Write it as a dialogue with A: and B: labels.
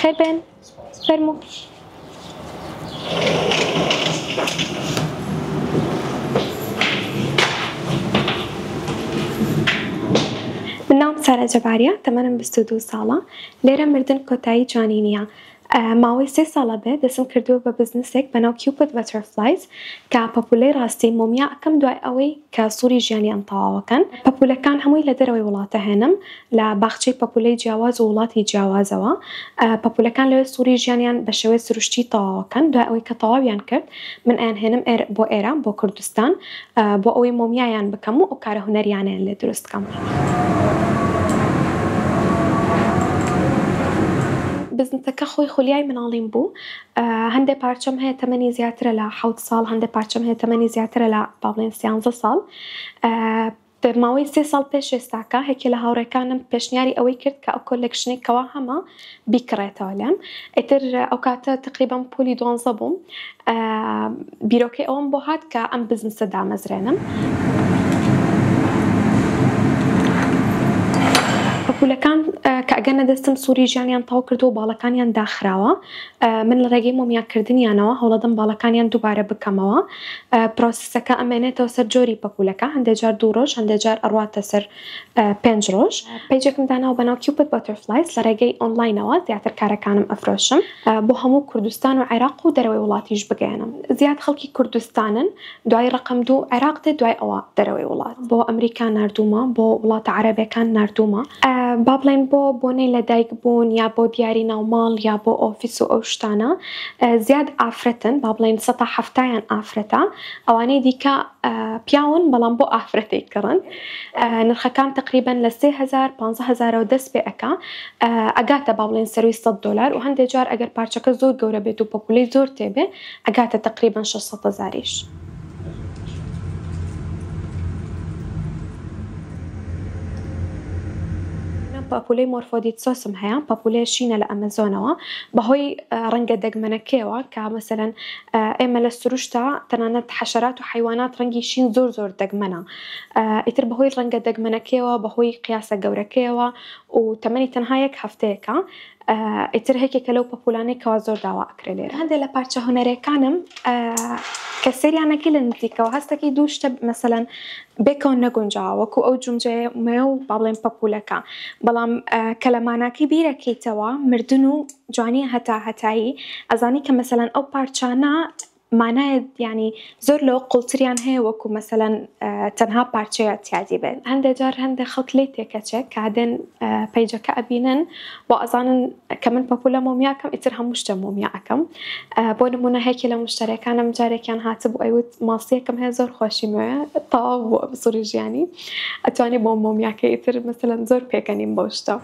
A: خير بن فرمو. من نام سارة جبارية تمرن بستوديو ساڵە لێرە مردن کۆتایی جوانینیە. ماوەی 3 ساڵە بێ دەستم کردووە بە بزنسێک بەناو کیوپت بەتەرفلایز کە پەپولەی ڕاستی مۆمیا ئەەکەم دوای ئەوەی کە سووری ژیانیان تەواوەکەن. پەپولەکان هەمووی لە دەرەوەی وڵاتە هێنم لە باخچەی پەپولەی جیاواز و وڵاتی جیاوازەوە. پەپولەکان لەوێ سووری ژیانیان بە شێوەی سروشتی تەواوەکەن. دوای ئەوەی کە تەواویان کرد من ئەیانهێنم بۆ ئێران بۆ کوردستان بۆ ئەوەی مۆمیایان بکەم و ئەو کارە هونەریانیان لێ دروست بکەم. بزنسەکە خۆی خولیای مناڵیم بوو. هەندێک پارچەم هەیە تەمەنی زیاترە لە 7 ساڵ، هەندێک پارچەم هەیە تەمەنی زیاترە لە باڵێن 13 ساڵ. ماوەی 3 ساڵ پێش ئێستاکە هێکی لە هاوڕێکانم پێشنیاری ئەوەی کرد کە ئەو کۆلێکشنێکەوە هەمە بیکڕێتەوە لێم. ئیتر ئەو کاتە تقریبان پۆلی 12 بووم. بیرۆکەی ئەوەم بۆ هات کە ئەم بزنسە دامەزرێنم. پەپولەکان کە ئەگەنە دەستم سووری ژیانیان تەواو کردو و باڵەکانیان داخراوە، من لە ڕێگەی مۆمیاکردنیانەوە هەوڵەدەم باڵەکانیان دووبارە بکەمەوە. پرۆسسەکە ئەمێنێتەوە سەر جۆری پەپولەکە، هەندێک جار 2 ڕۆژ، هەندێک جار ئەڕواتە سەر 5 ڕۆژ. پیجێکم داناوە بەناو کیوپت بەتەرفلایز لە ڕێگەی ئۆنلاینەوە زیاتر کارەکانم ئەفرۆشم بۆ هەموو کوردستان و عێراق و دەرەوەی وڵاتیش بگەێنم. زیاد خەڵکی کوردستانن، دوای ڕقم 2 عێراق دێت، دوای ئەوە دەرەوەی وڵات. بۆ ئەمریکا ناردوومە، بۆ وڵاتە عەرەبیەکان ناردوومە. با بڵێن بۆ بۆنەی لەدایک بوون یا بۆ دیاری ناوماڵ یا بۆ ئۆفیس و ئەو شتانە زیاد ئافرەتن، با بڵێن 70 ئافرەتە. ئەوانەی دیکە پیاون بەڵام بۆ ئافرەتێک کڕن. نرخەکان تقریبان لە 3000 15000 دەست پێ ئەکا. ئەگاتە با بڵێن سەروی $100 و هەندێک جار ئەگەر پارچەکە زۆر گەورە بێت و پەپولەی زۆر تێبێ ئەگاتە تقریبان 600,000. پەپولەی مۆرفۆدیت سۆسم هەیە، پەپولەی شینە لە ئەمەزۆنەوە بەهۆی ڕەنگە دەگمەنەکەیەوە کە مەسەلەن ئێمە لە سروشتا تەنانەت حەشەرات و حیوانات ڕەنگی شین زۆر دەگمەنە. ئیتر بەهۆی ڕەنگە دەگمەنەکەیەوە بەهۆی قیاسە گەورەکەیەوە و تەمەنی تەنها 1 هەفتەیەکە. ئیتر هەیەکێکە لەو پەپولانەی کەوا زۆر داوا ئەکرێ لێرە. هەندێک لە پارچە هونەرەکانم کە سریانەکەی لە نزیکەوە هەستەکەی 2 شتە مەسەلەن بێکەوە نەگونجاوە وەکو ئەو جومجەیە مێ و با بڵێن پەپولەکە، بەڵام کە لە ماناکەی بیرەکەیتەوە مردن و جوانی هەتایی ئەزانی کە مەسەلەن ئەو پارچانە مانایە ینی زۆر لەوە قوڵتریان هەیە وەکو مەسەلەن تەنها پارچەیە تیادی بێت. هەندێک جار هەندێک خەڵک لێ تێکەچێت کە دێن پیجەکە ئەبینن بۆ ئەزانن کە من پەپولە مۆمیاکەم، ئیتر هەموو شتە مۆمیا ئەەکەم. بۆ نمونە هەیەکی لە مشتەرەکانم جارێکیان هاتبوو ئەیوت ماسیەکەم هەیە زۆر خۆشی مەوەیە تەواو بووە بە سووری ژیانی، ئەتوانی بۆ مۆمیاکە ئیتر مەسەلەن زۆر پێکەنیم بۆ شتە.